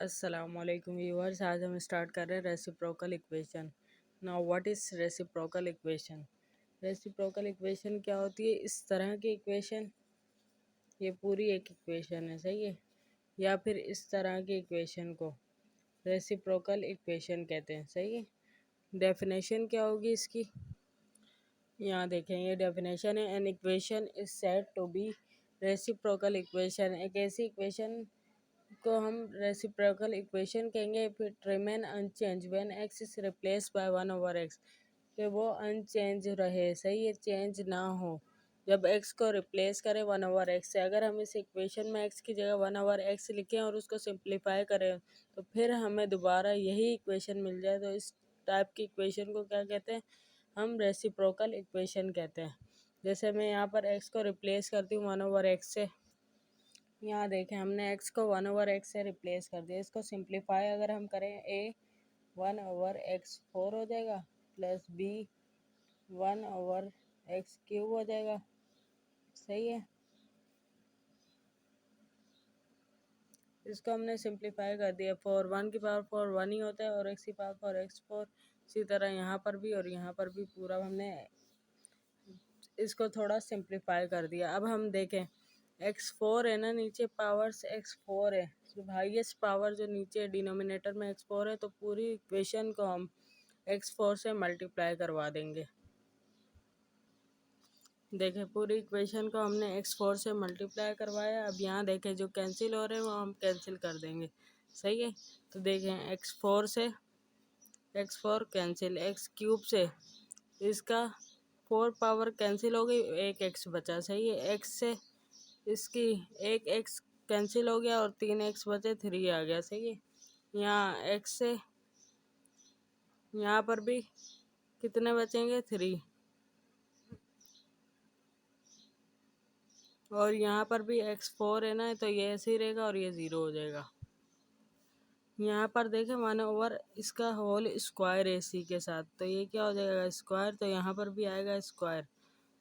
अस्सलामुअलैकुम व्यूअर्स। आज हम स्टार्ट कर रहे हैं reciprocal equation. Now what is reciprocal equation? Reciprocal equation क्या होती है? इस तरह की इक्वेशन, ये पूरी एक इक्वेशन है, सही है, या फिर इस तरह की इक्वेशन को रेसिप्रोकल इक्वेशन कहते हैं, सही है। डेफिनेशन क्या होगी इसकी? यहाँ देखें, ये डेफिनेशन है, an equation is said to be reciprocal equation. एक ऐसी इक्वेशन को हम रेसिप्रोकल इक्वेशन कहेंगे if it remain unchanged when x is replaced by 1/x, कि वो अनचेंज रहे, सही है, चेंज ना हो जब x को रिप्लेस करें 1/x से। अगर हम इस इक्वेशन में x की जगह 1/x लिखें और उसको सिंप्लीफाई करें तो फिर हमें दोबारा यही इक्वेशन मिल जाए, तो इस टाइप की इक्वेशन को क्या कहते हैं? हम रेसिप्रोकल इक्वेशन कहते हैं। जैसे मैं यहाँ पर x को रिप्लेस करती हूँ 1/x से। यहाँ देखें, हमने x को 1/x से रिप्लेस कर दिया। इसको सिंप्लीफाई अगर हम करें, a 1/x 4 हो जाएगा, प्लस b 1/x क्यूब हो जाएगा, सही है। इसको हमने सिंप्लीफाई कर दिया। 4 1 की पावर 4 1 ही होता है, और x की पावर 4 x 4। इसी तरह यहाँ पर भी और यहाँ पर भी पूरा हमने इसको थोड़ा सिंप्लीफाई कर दिया। अब हम देखें, x4 है ना, नीचे पावर्स x4 है, तो हाईएस्ट पावर जो नीचे डिनोमिनेटर में x4 है, तो पूरी इक्वेशन को हम x4 से मल्टीप्लाई करवा देंगे। देखें, पूरी इक्वेशन को हमने x4 से मल्टीप्लाई करवाया। अब यहाँ देखें, जो कैंसिल हो रहे हैं वो हम कैंसिल कर देंगे, सही है। तो देखें, x4 से x4 कैंसिल, x क्यूब से इसका 4 पावर कैंसिल हो गई, एक x बचा, सही है। x से इसकी एक x कैंसिल हो गया और 3 x बचे, 3 आ गया, सही है। यहाँ x से यहाँ पर भी कितने बचेंगे? 3, और यहाँ पर भी x4 है ना, तो ये ऐसे ही रहेगा और ये 0 हो जाएगा। यहाँ पर देखें, 1/, इसका होल स्क्वायर है इसी के साथ, तो ये क्या हो जाएगा? स्क्वायर। तो यहाँ पर भी आएगा स्क्वायर,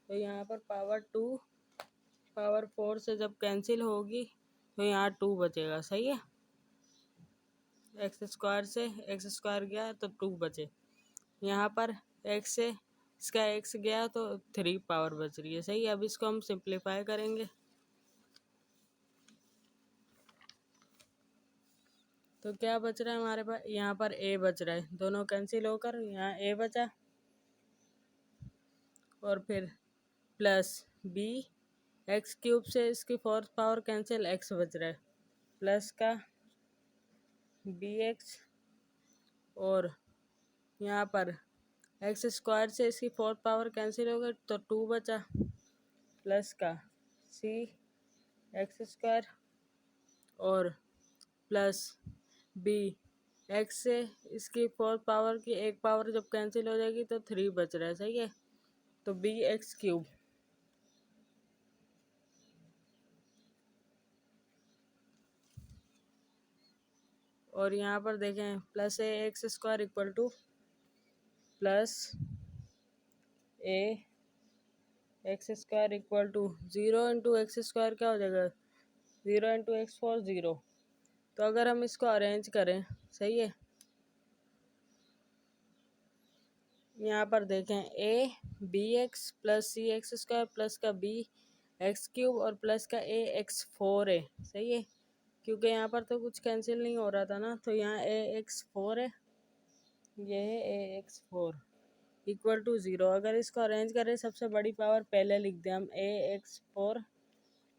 तो यहाँ पर पावर 2 पावर 4 से जब कैंसिल होगी तो यहाँ 2 बचेगा, सही है। एक्स स्क्वायर से एक्स स्क्वायर गया तो 2 बचे। यहाँ पर एक्स से इसका एक्स गया तो 3 पावर बच रही है, सही है। अब इसको हम सिंप्लीफाई करेंगे तो क्या बच रहा है हमारे पास? यहाँ पर a बच रहा है, दोनों कैंसिल होकर यहाँ a बचा, और फिर प्लस b एक्स क्यूब से इसकी 4th पावर कैंसिल, x बच रहा है, प्लस का bx, और यहाँ पर एक्स स्क्वायर से इसकी 4th पावर कैंसिल हो गई तो 2 बचा, प्लस का सी एक्स स्क्वायर, और प्लस बी एक्स से इसकी 4th पावर की एक पावर जब कैंसिल हो जाएगी तो 3 बच रहा है, सही है। तो बी एक्स क्यूब, और यहाँ पर देखें, plus a x square equal to plus a x square equal to 0 into x square क्या हो जाएगा? 0 इंटू एक्स 4 0। तो अगर हम इसको अरेंज करें, सही है, यहाँ पर देखें, a b x plus c x square plus का बी एक्स क्यूब और प्लस का ए एक्स 4 है, सही है। क्योंकि यहाँ पर तो कुछ कैंसिल नहीं हो रहा था ना, तो यहाँ ए एक्स 4 है, ये है ए एक्स 4 इक्वल टू 0। अगर इसको अरेंज करें, सबसे बड़ी पावर पहले लिख दें हम, ए एक्स 4,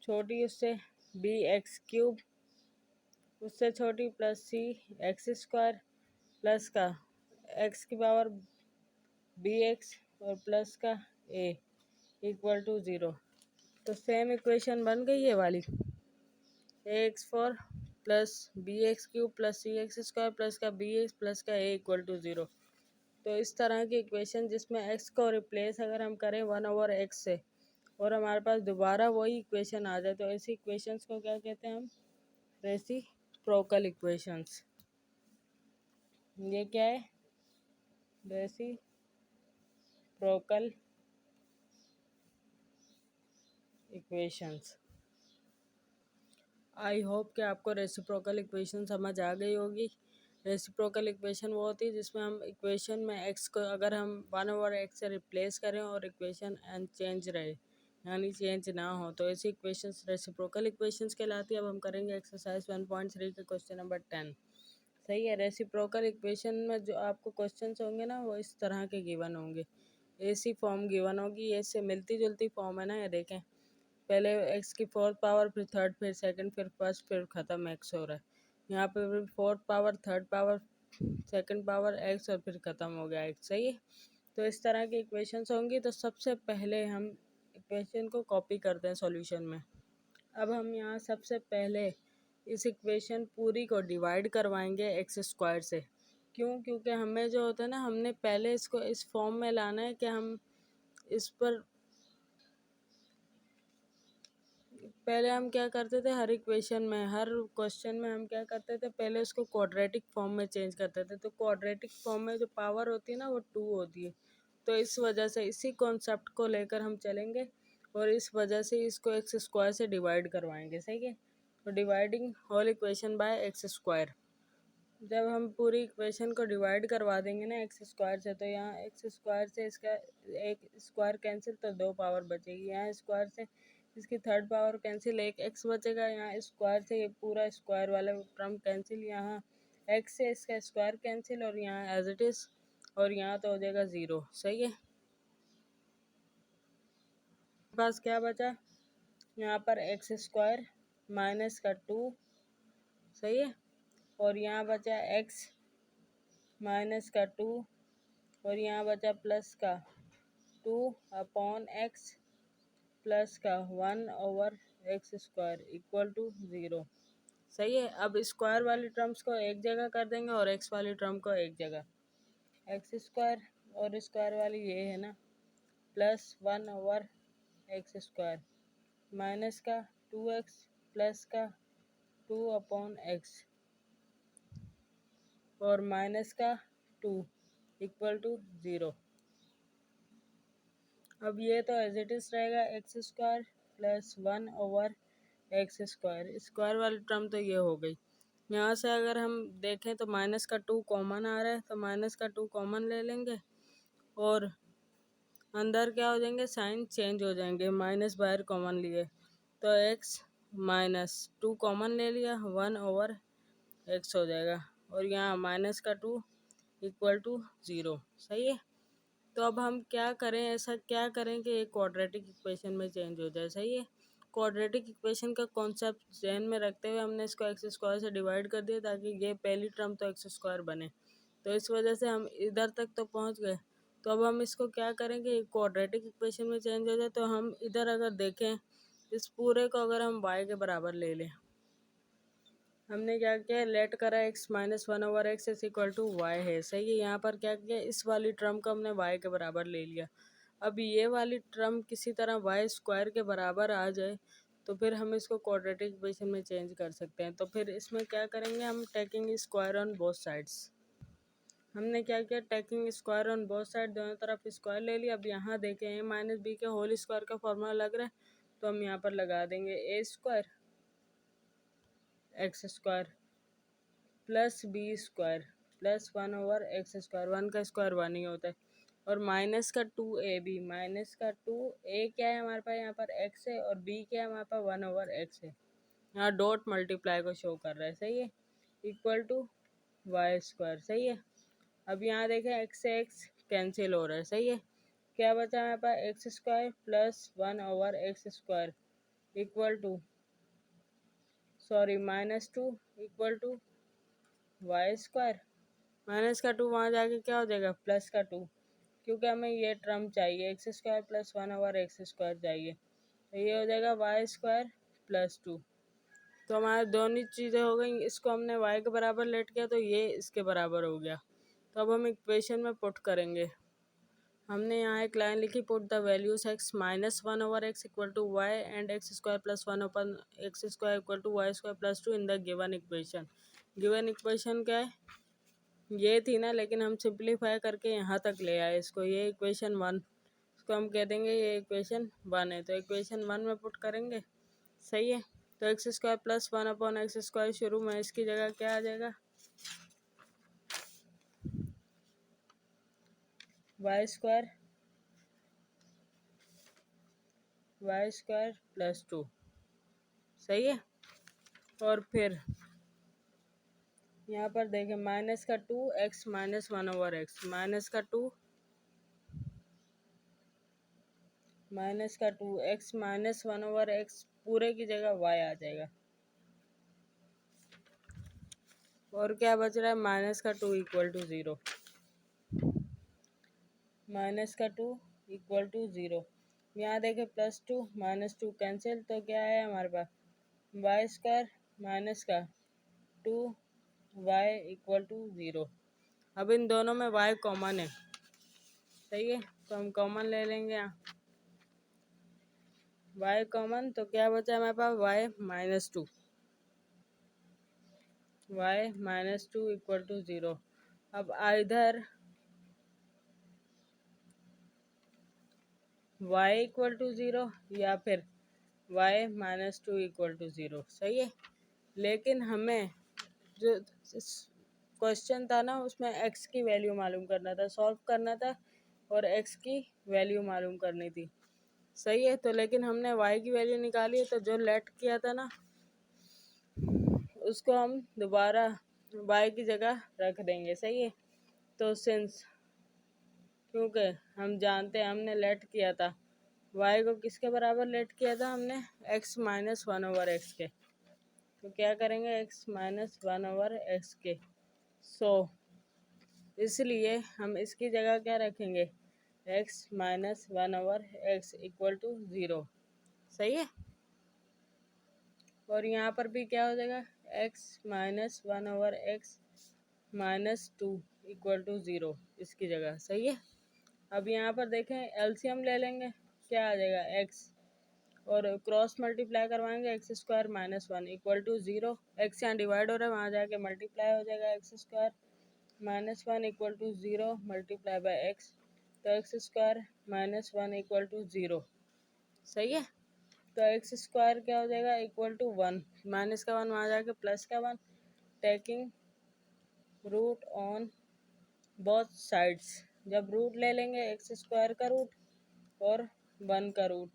छोटी उससे बी एक्स क्यूब, उससे छोटी plus c x square, plus का एक्स की पावर बी एक्स और प्लस का ए इक्वल टू 0। तो सेम इक्वेशन बन गई है वाली, a x 4 plus b x cube plus c x square plus का बी एक्स प्लस का ए इक्वल टू 0। तो इस तरह की इक्वेशन जिसमें x को रिप्लेस अगर हम करें 1/x से और हमारे पास दोबारा वही इक्वेशन आ जाए, तो ऐसी इक्वेशंस को क्या कहते हैं हम? Reciprocal equations. ये क्या है? Reciprocal equations. आई होप कि आपको रेसिप्रोकल इक्वेशन समझ आ गई होगी। रेसिप्रोकल इक्वेशन वो होती है जिसमें हम इक्वेशन में एक्स को अगर हम 1/x से रिप्लेस करें और इक्वेशन अनचेंज रहे, यानी चेंज ना हो, तो ऐसी इक्वेशंस रेसिप्रोकल इक्वेशंस कहलाती है। अब हम करेंगे एक्सरसाइज 1.3 के क्वेश्चन नंबर 10। सही है। रेसिप्रोकल इक्वेशन में जो आपको क्वेश्चंस होंगे ना, वो इस तरह के गिवन होंगे। ऐसी फॉर्म गिवन होगी, ये इससे मिलती जुलती फॉर्म है ना, ये देखें। पहले एक्स की फोर्थ पावर, फिर थर्ड, फिर सेकंड, फिर फर्स्ट, फिर ख़त्म एक्स हो रहा है। यहाँ पे फिर fourth power, third power, second power x, और फिर ख़त्म हो गया एक्स। सही है। तो इस तरह की इक्वेशंस होंगी। तो सबसे पहले हम इक्वेशन को कॉपी करते हैं सॉल्यूशन में। अब हम यहाँ सबसे पहले इस इक्वेशन पूरी को डिवाइड करवाएंगे एक्स स्क्वायर से। क्यों? क्योंकि हमें जो होता है ना, हमने पहले इसको इस फॉर्म में लाना है कि हम इस पर पहले हम क्या करते थे, हर इक्वेशन में, हर क्वेश्चन में हम क्या करते थे, पहले उसको क्वाड्रेटिक फॉर्म में चेंज करते थे। तो क्वाड्रेटिक फॉर्म में जो पावर होती है ना, वो 2 होती है। तो इस वजह से इसी कॉन्सेप्ट को लेकर हम चलेंगे और इस वजह से इसको एक्स स्क्वायर से डिवाइड करवाएंगे। सही है। तो dividing whole equation by x square. जब हम पूरी इक्वेशन को डिवाइड करवा देंगे ना एक्स स्क्वायर से, तो यहाँ एक्स स्क्वायर से इसका एक स्क्वायर कैंसिल, तो 2 पावर बचेगी। यहाँ स्क्वायर से इसकी थर्ड पावर कैंसिल, एक एक्स बचेगा। यहाँ स्क्वायर से ये पूरा स्क्वायर वाला टर्म कैंसिल, यहाँ एक्स से इसका स्क्वायर कैंसिल, और यहाँ एज इट इज़, और यहाँ तो हो जाएगा 0। सही है। पास क्या बचा, यहाँ पर एक्स स्क्वायर माइनस का 2। सही है। और यहाँ बचा एक्स माइनस का 2, और यहाँ बचा प्लस का 2/x प्लस का 1/x स्क्वायर इक्वल टू 0। सही है। अब स्क्वायर वाली टर्म्स को एक जगह कर देंगे और एक्स वाली टर्म को एक जगह। एक्स स्क्वायर और स्क्वायर वाली ये है ना, प्लस 1/x स्क्वायर माइनस का 2x प्लस का 2/x और माइनस का 2 इक्वल टू 0। अब ये तो एज इट इज़ रहेगा, x square plus 1/x square. Square वाली टर्म तो ये हो गई। यहाँ से अगर हम देखें तो माइनस का 2 कॉमन आ रहा है, तो माइनस का 2 कॉमन ले लेंगे और अंदर क्या हो जाएंगे, साइन चेंज हो जाएंगे। माइनस बाहर कॉमन लिए तो एक्स माइनस 2 कॉमन ले लिया, 1/x हो जाएगा, और यहाँ माइनस का 2 इक्वल टू 0। सही है। तो अब हम क्या करें, ऐसा क्या करें कि एक क्वाड्रेटिक इक्वेशन में चेंज हो जाए। सही है। क्वाड्रेटिक इक्वेशन का कॉन्सेप्ट जहन में रखते हुए हमने इसको एक्स स्क्वायर से डिवाइड कर दिया, ताकि ये पहली टर्म तो एक्स स्क्वायर बने। तो इस वजह से हम इधर तक तो पहुंच गए। तो अब हम इसको क्या करेंगे, क्वाड्रेटिक इक्वेशन में चेंज हो जाए। तो हम इधर अगर देखें, इस पूरे को अगर हम y के बराबर ले लें, हमने क्या किया, लेट करा x minus 1/x is equal to y है। सही है। यहाँ पर क्या किया, इस वाली टर्म को हमने y के बराबर ले लिया। अब ये वाली टर्म किसी तरह वाई स्क्वायर के बराबर आ जाए, तो फिर हम इसको क्वाड्रेटिक इक्वेशन में चेंज कर सकते हैं। तो फिर इसमें क्या करेंगे, हम taking square on both sides. हमने क्या किया, taking square on both side, दोनों तरफ स्क्वायर ले लिया। अब यहाँ देखें a माइनस बी के होल स्क्वायर का फॉर्मूला लग रहा है, तो हम यहाँ पर लगा देंगे a square x square plus b square plus 1/x square. 1 का स्क्वायर 1 ही होता है, और माइनस का 2ab, माइनस का 2a क्या है हमारे पास, यहाँ पर x है, और b क्या है हमारे पास, 1/x है। यहाँ डॉट मल्टीप्लाई को शो कर रहा है। सही है। Equal to y square. सही है। अब यहाँ देखें x से x कैंसिल हो रहा है। सही है। क्या बचा हमारे पास, x square plus 1/x square equal to -2 equal to y square. Minus का 2 वहाँ जाके क्या हो जाएगा, प्लस का 2, क्योंकि हमें ये टर्म चाहिए, x square plus 1/x square चाहिए। तो ये हो जाएगा वाई स्क्वायर प्लस 2। तो हमारे दोनों चीज़ें हो गई। इसको हमने y के बराबर लेट किया, तो ये इसके बराबर हो गया। तो अब हम इक्वेशन में पुट करेंगे। हमने यहाँ एक लाइन लिखी, put the values x minus 1/x equal to y and x square plus 1/x square equal to y square plus 2 in the given equation. Given equation क्या है, ये थी ना, लेकिन हम सिंप्लीफाई करके यहाँ तक ले आए इसको। ये इक्वेशन 1, इसको हम कह देंगे ये इक्वेशन 1 है। तो इक्वेशन 1 में पुट करेंगे। सही है। तो एक्स स्क्वायर प्लस 1/x², शुरू में इसकी जगह क्या आ जाएगा, y² प्लस 2। सही है। और फिर यहाँ पर देखें माइनस का 2x माइनस 1/x, माइनस का 2x माइनस 1/x पूरे की जगह y आ जाएगा। और क्या बच रहा है, माइनस का 2 इक्वल टू 0, माइनस का 2 इक्वल टू 0। यहाँ देखें प्लस 2 माइनस 2 कैंसिल, तो क्या है हमारे पास y² माइनस का 2y इक्वल टू 0। अब इन दोनों में y कॉमन है, सही है, तो हम कॉमन ले लेंगे यहाँ y कॉमन, तो क्या बचा हमारे पास y minus two equal to 0। अब इधर y इक्वल टू 0 या फिर y माइनस 2 इक्वल टू 0, सही है। लेकिन हमें जो क्वेश्चन था ना उसमें x की वैल्यू मालूम करना था, सॉल्व करना था और x की वैल्यू मालूम करनी थी, सही है। तो लेकिन हमने y की वैल्यू निकाली है, तो जो लेट किया था ना उसको हम दोबारा y की जगह रख देंगे, सही है। तो सिंस क्योंकि हम जानते हैं हमने लेट किया था y को किसके बराबर लेट किया था हमने, x माइनस 1/x के, तो क्या करेंगे x माइनस 1/x के। सो इसलिए हम इसकी जगह क्या रखेंगे, x minus 1/x equal to 0, सही है। और यहाँ पर भी क्या हो जाएगा, x minus 1/x minus 2 equal to 0 इसकी जगह, सही है। अब यहाँ पर देखें एलसीएम ले लेंगे, क्या आ जाएगा x और क्रॉस मल्टीप्लाई करवाएंगे x² minus 1 equal to 0। x यहाँ डिवाइड हो रहा है, वहाँ जाके मल्टीप्लाई हो जाएगा x² minus 1 equal to 0 multiply by x, तो x² माइनस 1 इक्वल टू 0, सही है। तो x² क्या हो जाएगा इक्वल टू 1, माइनस का 1 वहाँ जाके प्लस का 1, taking root on both sides. जब रूट ले लेंगे x² का रूट और 1 का रूट,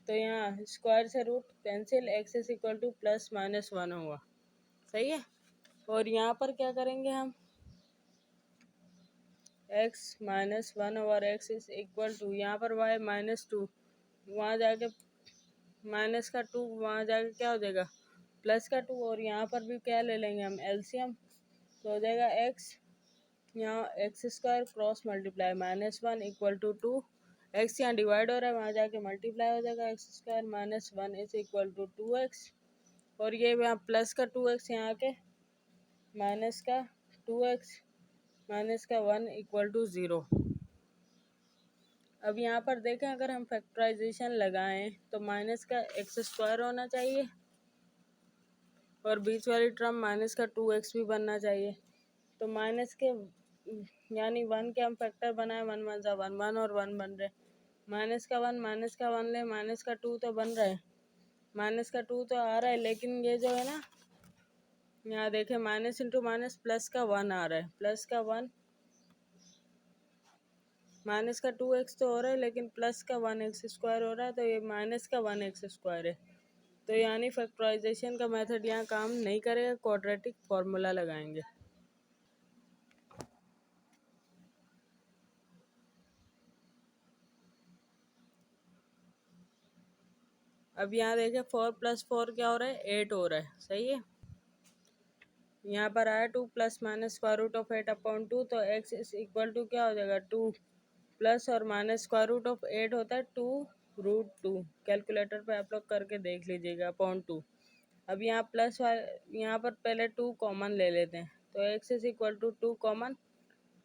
तो यहाँ स्क्वायर से root cancel, x is equal to plus minus 1 होगा, सही है। और यहाँ पर क्या करेंगे हम, x minus 1/x is equal to, यहाँ पर y माइनस 2 वहाँ जाके माइनस का 2 वहाँ जाके क्या हो जाएगा प्लस का 2, और यहाँ पर भी क्या ले लेंगे हम एलसीएम, तो हो जाएगा x यहाँ x² cross multiply minus 1 equal to 2, x यहाँ डिवाइड हो रहा है वहाँ जाके मल्टीप्लाई हो जाएगा x² minus 1 is equal to 2x, और ये यहाँ प्लस का 2x यहाँ के माइनस का 2x माइनस का 1 इक्वल टू 0। अब यहाँ पर देखें अगर हम फैक्टराइजेशन लगाएं तो माइनस का x² होना चाहिए और बीच वाली टर्म माइनस का 2x भी बनना चाहिए। तो माइनस के यानी 1 के हम फैक्टर बनाए, 1 1 सा 1 1 और 1 बन रहे, माइनस का 1 ले, माइनस का 2 तो बन रहा है, माइनस का 2 तो आ रहा है, लेकिन ये जो है ना यहाँ देखें माइनस इंटू माइनस प्लस का 1 आ रहा है, प्लस का 1 माइनस का 2x तो हो रहा है लेकिन प्लस का 1x² हो रहा है, तो ये माइनस का 1x² है। तो यानी फैक्टराइजेशन का मेथड यहाँ काम नहीं करेगा, क्वाड्रेटिक फार्मूला लगाएंगे। अब यहाँ देखें 4 + 4 क्या हो रहा है 8 हो रहा है, सही है। यहाँ पर आया 2 plus minus square root of 8/2, तो x इज इक्वल टू क्या हो जाएगा 2 प्लस और माइनस स्क्वायर रूट ऑफ 8 होता है 2√2, कैलकुलेटर पे आप लोग करके देख लीजिएगा अपॉन 2। अब यहाँ प्लस यहाँ पर पहले 2 कॉमन ले लेते हैं, तो x is equal to 2 common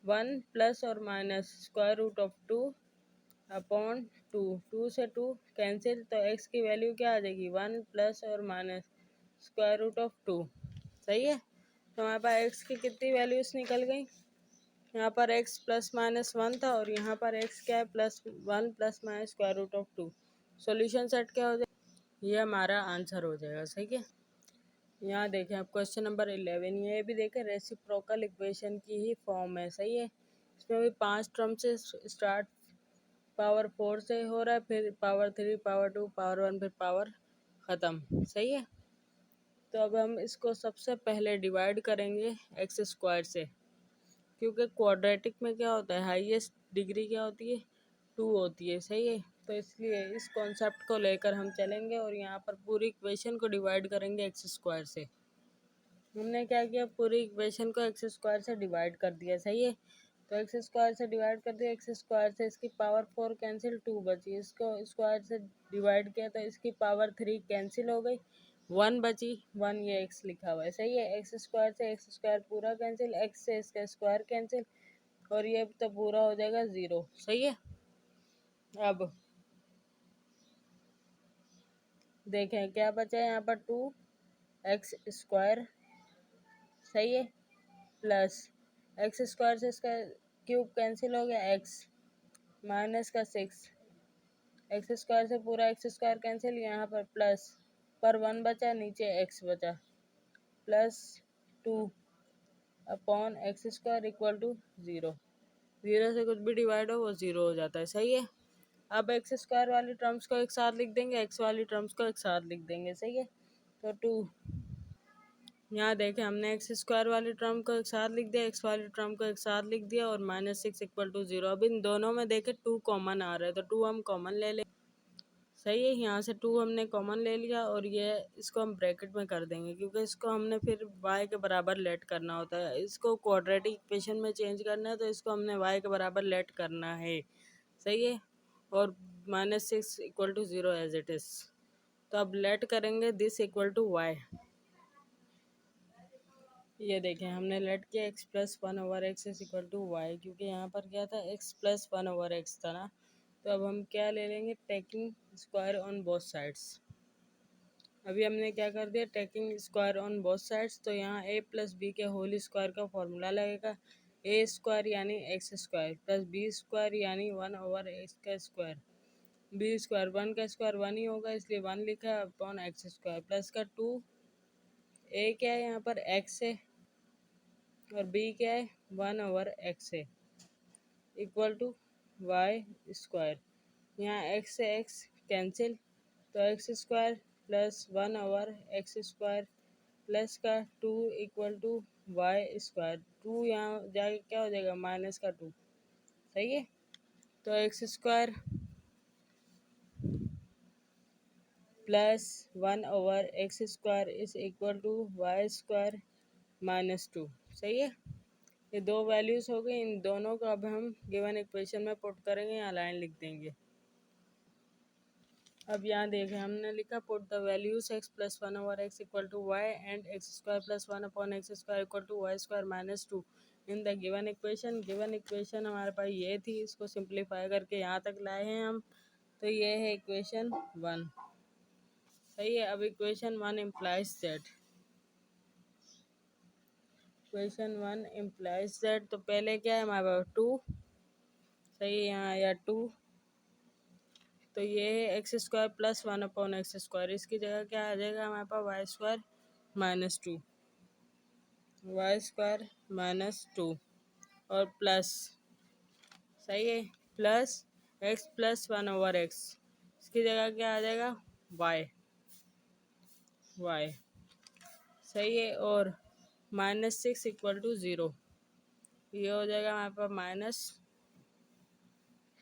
1 plus और minus square root of 2 upon 2, 2 से 2 कैंसिल, तो x की वैल्यू क्या आ जाएगी 1 प्लस और माइनस स्क्वायर रूट ऑफ 2, सही है। तो हमारे पास x की कितनी वैल्यूज निकल गई, यहाँ पर x प्लस माइनस 1 था और यहाँ पर x क्या है +1 plus minus square root of 2। Solution set क्या हो जाए, ये हमारा आंसर हो जाएगा। सही है। यहाँ देखें आप क्वेश्चन नंबर 11, ये भी देखें रेसिप्रोकल इक्वेशन की ही फॉर्म है। सही है। इसमें भी 5 टर्म से स्टार्ट, पावर 4 से हो रहा है, फिर पावर 3, पावर 2, पावर 1, फिर पावर ख़त्म। सही है। तो अब हम इसको सबसे पहले डिवाइड करेंगे एक्स स्क्वायर से, क्योंकि क्वाड्रेटिक में क्या होता है, हाईएस्ट डिग्री क्या होती है, 2 होती है। सही है। तो इसलिए इस कॉन्सेप्ट को लेकर हम चलेंगे और यहाँ पर पूरी इक्वेशन को डिवाइड करेंगे एक्स स्क्वायर से। हमने क्या किया, पूरी इक्वेशन को एक्स स्क्वायर से डिवाइड कर दिया। सही है। तो एक्स स्क्वायर से डिवाइड कर दिया, एक्स स्क्वायर से इसकी पावर 4 कैंसिल, 2 बची, इसको स्क्वायर से डिवाइड किया तो इसकी पावर 3 कैंसिल हो गई, 1 बची, 1 ये एक्स लिखा हुआ है। सही है। एक्स स्क्वायर से एक्स स्क्वायर पूरा कैंसिल, एक्स से इसका स्क्वायर कैंसिल, और ये तो पूरा हो जाएगा 0। सही है। अब देखें क्या बचा है यहाँ पर, 2 एक्स स्क्वायर। सही है। प्लस एक्स स्क्वायर से इसका क्यूब कैंसिल हो गया, एक्स माइनस का 6, एक्स स्क्वायर से पूरा एक्स स्क्वायर कैंसिल, यहाँ पर प्लस पर 1 बचा, नीचे एक्स बचा, plus 2 upon x square equal to 0। 0 से कुछ भी डिवाइड हो वो 0 हो जाता है। सही है। अब एक्स स्क्वायर वाली टर्म्स को एक साथ लिख देंगे, एक्स वाली टर्म्स को एक साथ लिख देंगे। सही है। तो 2, यहाँ देखें हमने एक्स स्क्वायर वाली टर्म को एक साथ लिख दिया, एक्स वाली टर्म को एक साथ लिख दिया, और -6 इक्वल टू 0। अब इन दोनों में देखें 2 कॉमन आ रहा है, तो 2 हम कॉमन ले लें। सही है। यहाँ से 2 हमने कॉमन ले लिया, और ये इसको हम ब्रैकेट में कर देंगे, क्योंकि इसको हमने फिर y के बराबर लेट करना होता है। इसको क्वाड्रेटिक इक्वेशन में चेंज करना है, तो इसको हमने y के बराबर लेट करना है। सही है। और -6 equal to 0 as it is. तो अब लेट करेंगे दिस इक्वल टू y। ये देखें हमने लेट किया x plus 1/x is equal to y, क्योंकि यहाँ पर क्या था, x प्लस 1/x था ना। तो अब हम क्या ले लेंगे, taking square on both sides. अभी हमने क्या कर दिया, taking square on both sides. तो यहाँ a प्लस बी के होल स्क्वायर का फॉर्मूला लगेगा, ए स्क्वायर यानी x square plus b square यानी 1/x का स्क्वायर, बी स्क्वायर 1 का स्क्वायर 1 ही होगा, इसलिए 1 लिखा है, अपॉन एक्स स्क्वायर प्लस का 2, ए क्या है यहाँ पर x है, और b क्या है 1/x है, इक्वल टू वाई स्क्वायर। यहाँ x से x कैंसिल, तो x square plus 1/x square plus का 2 इक्वल टू वाई स्क्वायर। 2 यहाँ जाके क्या हो जाएगा, माइनस का 2। सही है। तो x square plus 1/x square is equal to y square -2। सही है। ये दो वैल्यूज़ हो गई, इन दोनों को अब हम गिवन इक्वेशन में पुट करेंगे, यहाँ लाइन लिख देंगे। अब यहाँ देखें हमने लिखा put the values x plus 1/x equal to y and x square plus 1/x square equal to y square -2 in the given equation. Given equation हमारे पास ये थी, इसको सिंप्लीफाई करके यहाँ तक लाए हैं हम। तो ये है इक्वेशन 1। सही है। अब equation 1 implies that, equation 1 implies that, तो पहले क्या है हमारे पास 2। सही है। यहाँ आया 2, तो ये है x square plus 1/x square, इसकी जगह क्या आ जाएगा हमारे पास, वाई स्क्वायर -2, वाई स्क्वायर -2, और प्लस। सही है। प्लस एक्स प्लस 1/x, इसकी जगह क्या आ जाएगा, वाई, वाई। सही है। और -6 इक्वल टू 0, ये हो जाएगा हमारे पास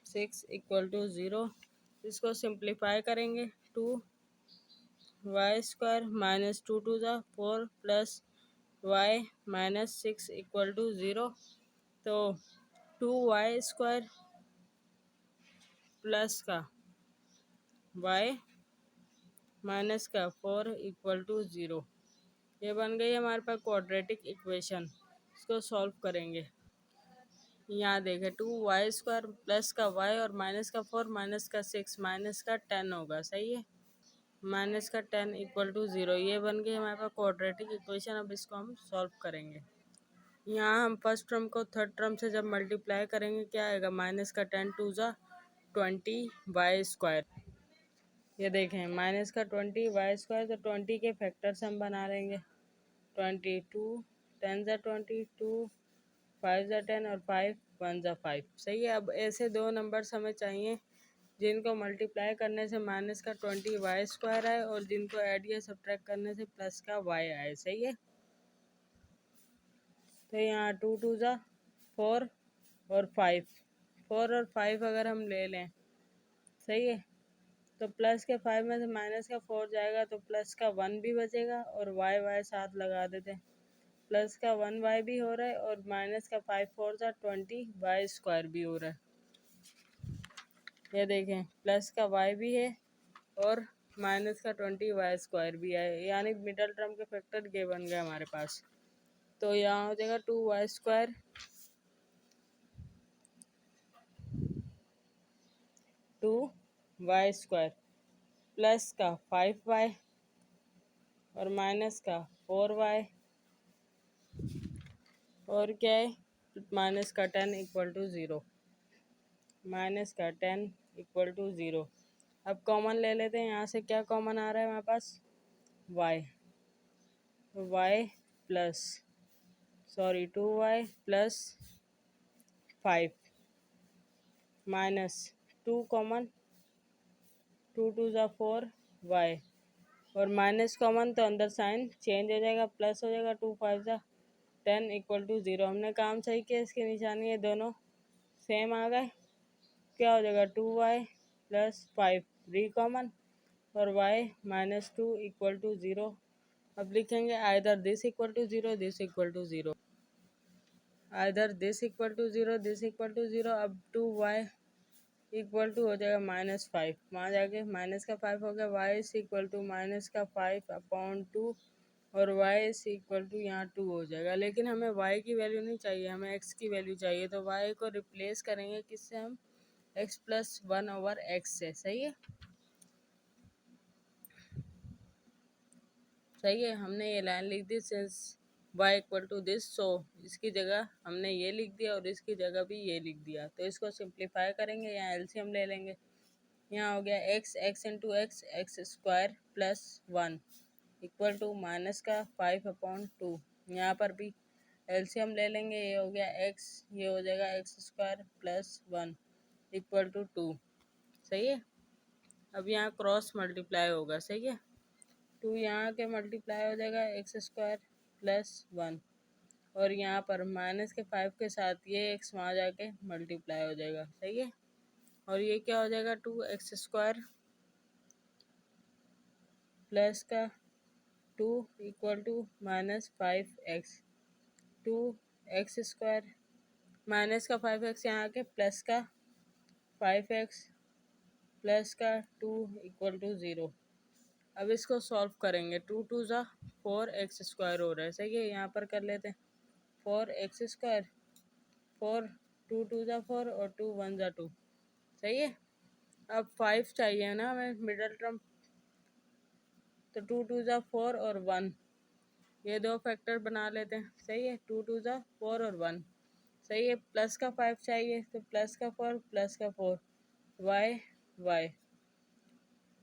-6 इक्वल टू 0। इसको सिंप्लीफाई करेंगे, 2 वाई स्क्वायर -2 टू ज़ा 4 प्लस वाई -6 इक्वल टू 0। तो 2y स्क्वायर प्लस का y माइनस का 4 इक्वल टू 0, ये बन गई हमारे पास क्वाड्रेटिक इक्वेशन। इसको सॉल्व करेंगे। यहाँ देखें 2y स्क्वायर प्लस का y और माइनस का 4 माइनस का 6 माइनस का 10 होगा। सही है। माइनस का 10 इक्वल टू 0, ये बन गई हमारे पास क्वाड्रेटिक इक्वेशन। अब इसको हम सॉल्व करेंगे। यहाँ हम फर्स्ट टर्म को थर्ड टर्म से जब मल्टीप्लाई करेंगे क्या आएगा, -10 2 ज़ा 20 वाई स्क्वायर ये देखें माइनस का 20 वाई स्क्वायर, तो 20 के फैक्टर्स हम बना लेंगे। 22 10 ज़ा 22, 5 ज़ा 10 और 5 1 ज़ा 5। सही है। अब ऐसे दो नंबर्स हमें चाहिए जिनको मल्टीप्लाई करने से माइनस का 20 वाई स्क्वायर आए और जिनको ऐड या सब्ट्रैक्ट करने से प्लस का वाई आए। सही है। तो यहाँ 2 2 ज़ा 4 और 5, 4 और 5 अगर हम ले लें, सही है, तो प्लस के 5 में से माइनस का 4 जाएगा तो प्लस का 1 भी बचेगा और वाई वाई साथ लगा देते हैं। प्लस का 1 वाई भी हो रहा है और माइनस का 5 4 ज़ा 20 वाई स्क्वायर भी हो रहा है। ये देखें प्लस का वाई भी है और माइनस का 20 वाई स्क्वायर भी है, यानी मिडल टर्म के फैक्टर ये बन गए हमारे पास। तो यहाँ हो जाएगा 2 y square 2 y square plus का 5 वाई और माइनस का 4 वाई और क्या है माइनस का 10 इक्वल टू 0, माइनस का 10 इक्वल टू 0। अब कॉमन ले लेते हैं, यहाँ से क्या कॉमन आ रहा है हमारे पास y, y plus 2y plus 5 minus 2 common, 2 2 ज़ा 4 y और माइनस कॉमन तो अंदर साइन चेंज हो जाएगा, प्लस हो जाएगा 2 5 ज़ा 10 इक्वल टू 0। हमने काम सही किया, इसकी निशानी है दोनों सेम आ गए। क्या हो जाएगा 2y प्लस 5 री कॉमन और y माइनस 2 इक्वल टू 0। अब लिखेंगे either this equal to 0 this equal to 0, either this equal to 0 this equal to 0। अब 2y इक्वल टू हो जाएगा माइनस 5, वहाँ जाके माइनस का 5 हो गया, y is equal to minus का 5 अपॉन 2 और y इज इक्वल टू यहाँ 2 हो जाएगा। लेकिन हमें y की वैल्यू नहीं चाहिए, हमें x की वैल्यू चाहिए, तो y को रिप्लेस करेंगे किससे हम x प्लस 1 ओवर एक्स से। सही है। सही है, हमने ये लाइन लिख दी since y equal to this, so इसकी जगह हमने ये लिख दिया और इसकी जगह भी ये लिख दिया। तो इसको सिंप्लीफाई करेंगे, यहाँ एलसीएम ले लेंगे। यहाँ हो गया x into x square plus 1 equal to minus का 5 अपॉन 2। यहाँ पर भी एलसीएम ले लेंगे, ये हो गया x, ये हो जाएगा x square plus 1 equal to 2। सही है। अब यहाँ क्रॉस मल्टीप्लाई होगा। सही है। 2 यहाँ के मल्टीप्लाई हो जाएगा एक्स स्क्वायर प्लस 1 और यहाँ पर माइनस के 5 के साथ ये एक्स वहाँ जाके मल्टीप्लाई हो जाएगा। सही है। और ये क्या हो जाएगा 2x स्क्वायर प्लस का 2 equal to minus 5x, 2x square minus का 5x यहाँ के प्लस का 5x प्लस का 2 इक्वल टू 0। अब इसको सॉल्व करेंगे, 2 2 ज़ा 4x स्क्वायर हो रहा है। सही है। यहाँ पर कर लेते हैं 4x स्क्वायर, 4 2 2 ज़ा 4 और 2 1 ज़ा 2। सही है। अब 5 चाहिए ना हमें मिडल टर्म, तो 2 2 ज़ा 4 और 1 ये दो फैक्टर बना लेते हैं। सही है। 2 2 ज़ा 4 और 1। सही है। प्लस का 5 चाहिए, तो प्लस का 4 प्लस का 4 वाई वाई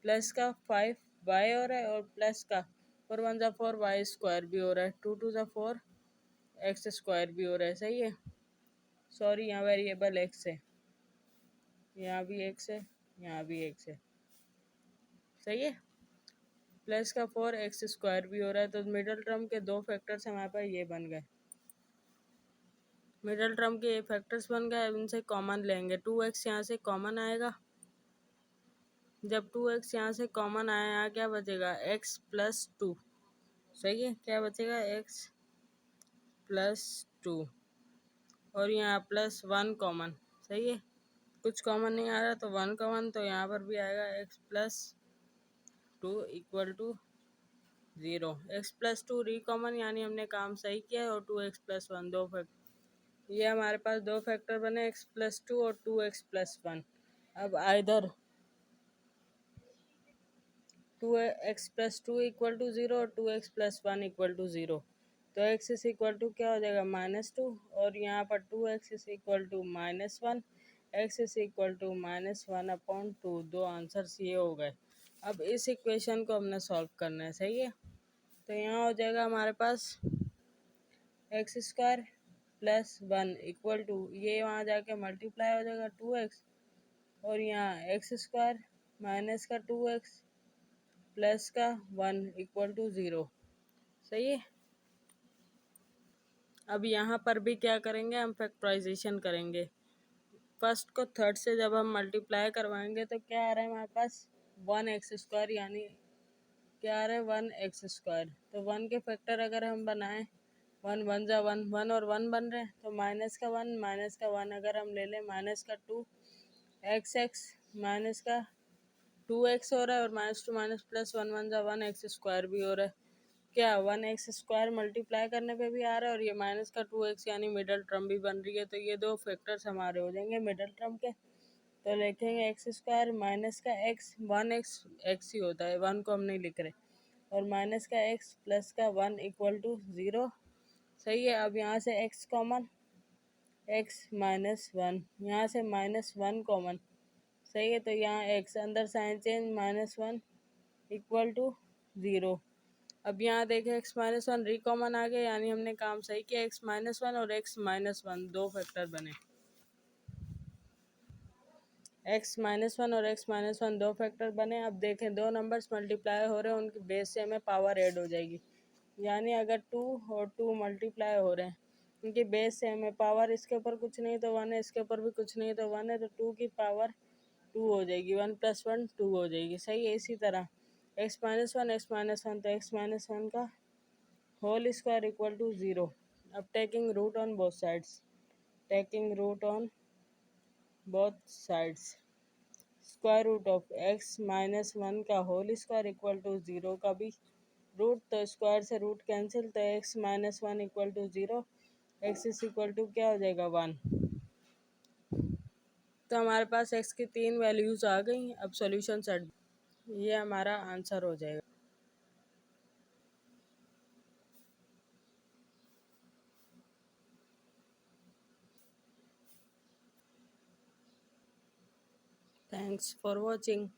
प्लस का 5 वाई हो रहा है और प्लस का 4 1 ज़ा 4 वाई स्क्वायर भी हो रहा है, 2 2 ज़ा 4 एक्स स्क्वायर भी हो रहा है। सही है। सॉरी यहाँ वेरिएबल एक्स है, यहाँ भी एक्स है, यहाँ भी एक्स है। सही है। प्लस का 4x स्क्वायर भी हो रहा है, तो मिडल टर्म के दो फैक्टर्स हमारे पास ये बन गए। मिडल टर्म के ये फैक्टर्स बन गए। अब इनसे कॉमन लेंगे, 2x यहाँ से कॉमन आएगा। जब 2x यहाँ से कॉमन आया, यहाँ क्या बचेगा x प्लस 2। सही है। क्या बचेगा x प्लस 2 और यहाँ प्लस 1 कॉमन। सही है। कुछ कॉमन नहीं आ रहा तो 1 कॉमन, तो यहाँ पर भी आएगा x plus 2 equal to 0। x plus 2 री कॉमन, यानी हमने काम सही किया है। और 2x प्लस 1 दो फैक्टर, ये हमारे पास दो फैक्टर बने x प्लस 2 और 2x प्लस 1। अब either 2x plus 2 equal to 0 और 2x प्लस 1 इक्वल टू 0, तो x इज इक्वल टू क्या हो जाएगा -2 और यहाँ पर 2x is equal to -1, x is equal to -1 upon 2। दो आंसर्स ये हो गए। अब इस इक्वेशन को हमने सॉल्व करना है, सही है। तो यहाँ हो जाएगा हमारे पास x square plus 1 equal to, ये वहाँ जाके मल्टीप्लाई हो जाएगा 2x, और यहाँ एक्स स्क्वायर माइनस का 2x प्लस का 1 इक्वल टू 0, सही है। अब यहाँ पर भी क्या करेंगे, हम फैक्टराइजेशन करेंगे। फर्स्ट को थर्ड से जब हम मल्टीप्लाई करवाएंगे तो क्या आ रहा है हमारे पास 1x², यानी क्या आ रहा है 1x²। तो 1 के फैक्टर अगर हम बनाएं, 1 1 जा 1, 1 और 1 बन रहे हैं, तो माइनस का 1 अगर हम ले लें, माइनस का 2 x माइनस का 2x हो रहा है, और -2 माइनस प्लस 1 1 जा 1x² भी हो रहा है। क्या 1x² मल्टीप्लाई करने पे भी आ रहा है, और ये माइनस का 2x यानी मिडल टर्म भी बन रही है। तो ये दो फैक्टर्स हमारे हो जाएंगे मिडल टर्म के। तो लिखेंगे x² माइनस का x, 1x ही होता है, 1 को हम नहीं लिख रहे, और माइनस का x प्लस का 1 इक्वल टू 0, सही है। अब यहाँ से x कॉमन, x -1, यहाँ से -1 कॉमन, सही है। तो यहाँ x अंदर साइन चेंज, -1 इक्वल टू 0। अब यहाँ देखें x-1 री कॉमन आ गया, यानी हमने काम सही किया। x-1 और x-1 दो फैक्टर बने, x-1 और x-1 दो फैक्टर बने। अब देखें दो नंबर्स मल्टीप्लाई हो रहे हैं, उनकी बेस से हमें पावर ऐड हो जाएगी, यानी अगर 2 और 2 मल्टीप्लाई हो रहे हैं, उनकी बेस से हमें पावर, इसके ऊपर कुछ नहीं तो 1 है, इसके ऊपर भी कुछ नहीं तो 1 है, तो 2 की पावर 2 हो जाएगी, 1 + 1 2 हो जाएगी, सही है। इसी तरह x-1 तो x-1 का होल स्क्वायर इक्वल टू 0। अब taking root on both sides, taking root on both sides, square root of x-1 का होल स्क्वायर इक्वल टू 0 का भी रूट, तो स्क्वायर से रूट कैंसिल, तो x-1 equal to 0, x is equal to क्या हो जाएगा 1। तो हमारे पास x की 3 वैल्यूज आ गई। अब सॉल्यूशन सेट, ये हमारा आंसर हो जाएगा। Thanks for watching.